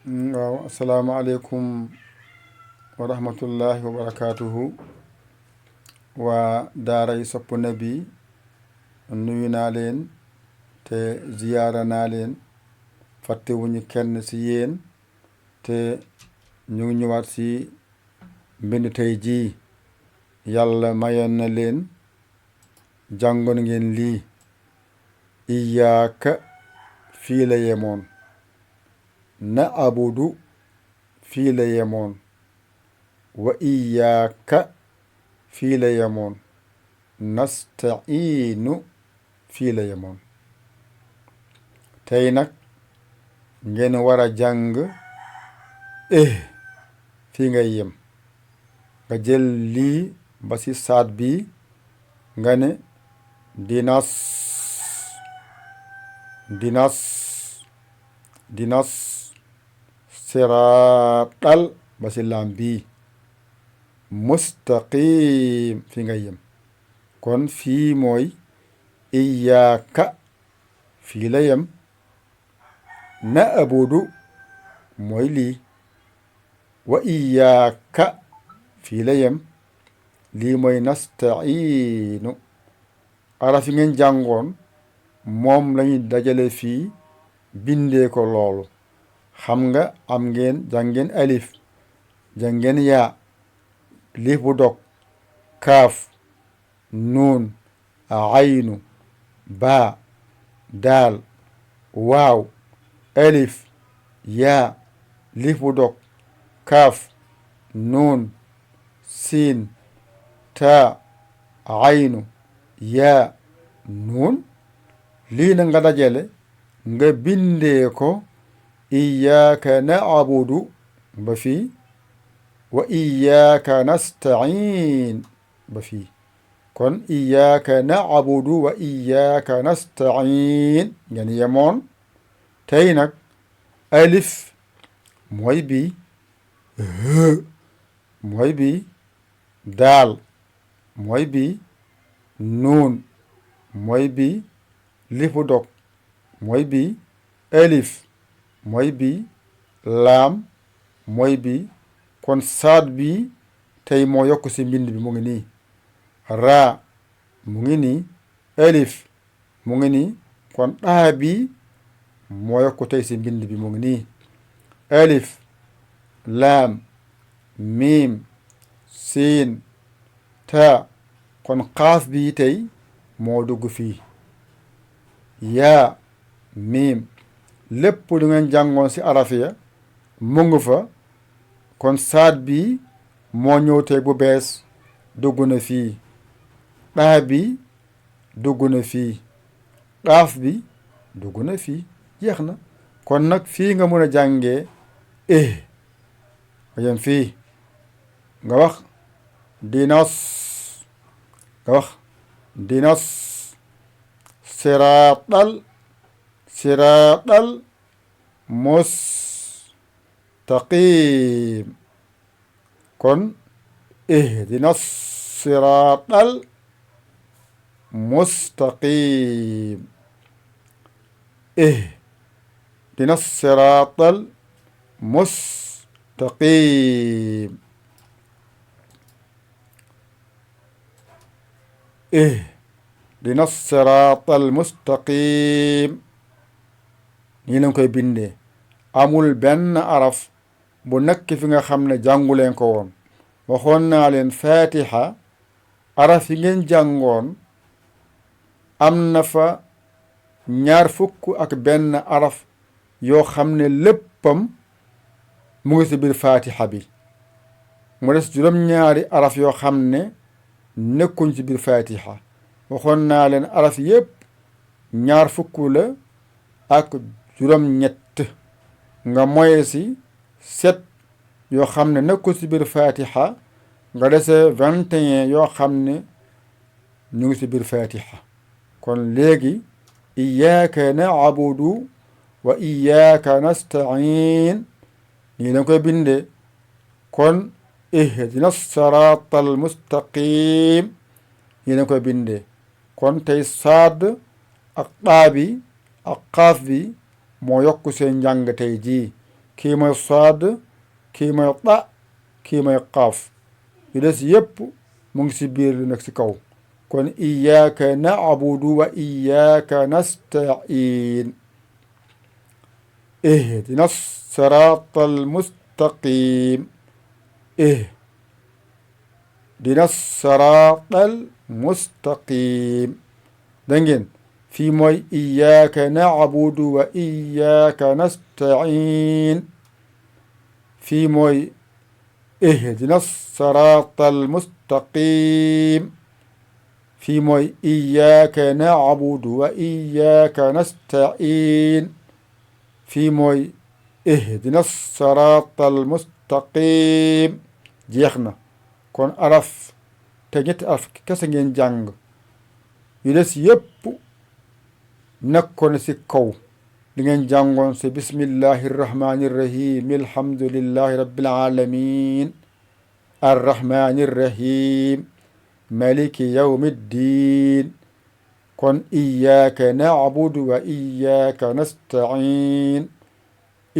waaw asalaamaaleykum wa rahmatullahi wa barakaatuhu. waa daara yi sopp nabi nuyu naa leen te ziyaara naa leen fàttewuñu kenn ci yéen te ñu ngi ñëwaat ci mbind tey jii. yàlla mayoon na leen jàngoon ngeen lii iyaaka fii la yemoon, na abudu fii la yemoon, wa iyaaka fii la yemoon, nasta'iinu fii la yemoon. tey nag ngeen war a jàng fii ngay yem, nga jël lii ba ci saat bi nga ne dinas dinas dinas siraatal ba ci laam bii mustaqim fi nga yem. kon fii mooy iyaaka fii la yem, na abudu mooy lii, wa iyaaka fii la yem, lii mooy nasta'iinu. araf yi ngeen jàngoon moom lañuy dajale fii bindee ko loolu. xam nga am ngeen jàngeen alif, jàngeen yaa, liif bu dog, kaaf, nuun, aynu, baa, daal, waaw, alif, yaa, liif bu dog, kaaf, nuun, siin, taa, aynu, yaa, nuun. lii na nga dajale nga bindee ko iyaaka na'budu ba fii, wa iyaaka nasta'iin ba fii. kon iyaaka na'budu wa iyaaka nasta'iin ngeen yemoon. tey nag alif mooy bii, mooy bii, daal mooy bii, nuun mooy bii, liif bu dog mooy bii, alif mooy bii, laam mooy bii. kon saad bii tey moo yokk ci mbind bi mu ngi nii, raa mu ngi nii, alif mu ngi nii. kon daa bii moo yokk tey ci mbind bi mu ngi nii, alif, laam, miim, siin, taa. kon xaaf bii tey moo dugg fii, yaa, miim, lépp lu ngeen jàngoon ci arafiya mu ngi fa. kon saat bi moo ñëw tey bu bees dugg na fii, daa bi dugg na fii, xaaf bi dugg na fii, jeex na. kon nag fii nga mën a jàngee nga yem fii, nga wax dinas, nga wax dinas siraatal siraatal mustaqim. kon ihdinas siraatal mustaqim, ihdinas siraatal mustaqim, ihdinas siraatal mustaqim. nii lañ koy bindee. amul benn araf bu nekk fi nga xam ne jànguleen ko woon. waxoon naa leen fatiha araf yi ngeen jàngoon am na fa 21 araf yoo xam ne léppam mu ngi ci biir fatiha bi. mu des juróom-ñaari araf yoo xam ne nekkuñ ci biir fatiha. waxoon naa leen araf yépp 20 la ak juróom-ñett, nga moye ci 7 yoo xam ne nekkul ci biir fatiha, nga dese 21 yoo xam ne ñu ngi ci biir fatiha. kon léegi iyaaka na'budu wa iyaaka nasta'iin nii lañ koy bindee. kon ihdina siraatal mustaqim nii lañ koy bindee. kon tey saad ak daa bi ak xaaf bi moo yokk seen njàng tey jii. kii mooy saad kii mooy ta kii mooy qaaf yu des yépp mu ngi si biir lu nekk si kaw kon iyyaka na'budu wa iyyaka nasta'in ihdina sirata almustaqim ihdina sirata almustaqim da ngeen fii mooy iyyaka na'budu wa iyyaka nasta'in fii mooy ihdina sirata almustaqim fii mooy iyyaka na'budu wa iyyaka nasta'in fii mooy ihdina sirata almustaqim jeex na kon araf te ñetti araf kese ngeen jàng yu des yépp nekkoon si kaw li ngeen jàngoon si bismillahi irrahmani irrahim alhamdulillahi rabbil alamin arrahmani irrahim maliki yawmi ddin kon iyyaka na'budu wa iyyaka nasta'in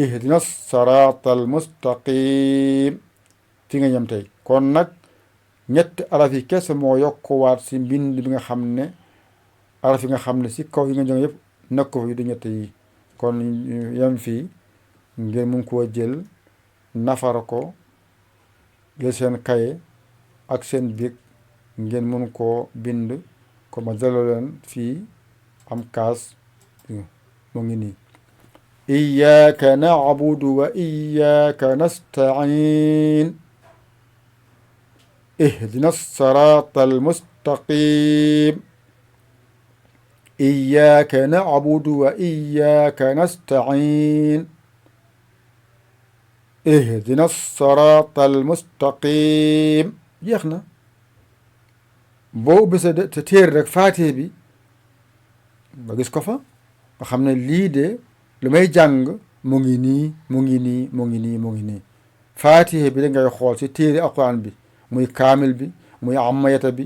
ihdina sirata almustaqim fi nga ñam tey kon nag ñetti araf yi kese moo yokkuwaat si mbind bi nga xam ne araf yi nga xam ne si kaw yi nga jàng yëpp nekk ko fi du ñett yi kon yam fii ngeen mun koo jël nafar ko jël seen kaye ak seen bic ngeen mun koo bind ko ma delloo leen fii am kaas mu ngi nii iyyaka na'budu wa iyyaka nasta'in ihdina sirata almustaqim iyyaka na'budu wa iyyaka nasta'in ihdina sirata almustaqim jeex na boo ubbi sa téere rek faatiha bi nga gis ko fa nga xam ne lii de lu may jàng mu ngi nii mu ngi nii mu ngi nii mu ngi nii faatiha bi da ngay xool si téere alquran bi muy kaamil bi muy amayata bi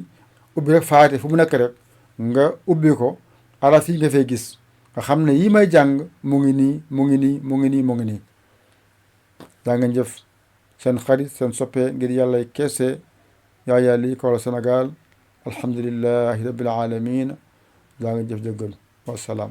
ubbi rek faatiha fu mu nekk rek nga ubbi ko araf yi nga fay gis nga xam ne yii may jàng mu ngi nii mu ngi nii mu ngi nii mu ngi nii daa ngeen jëf seen xarit seen soppee ngir yàlla kese yaa yàlla yi ko Sénégal alhamdulillahi rabbil alamin daa ngeen jëf jëggal wasalaam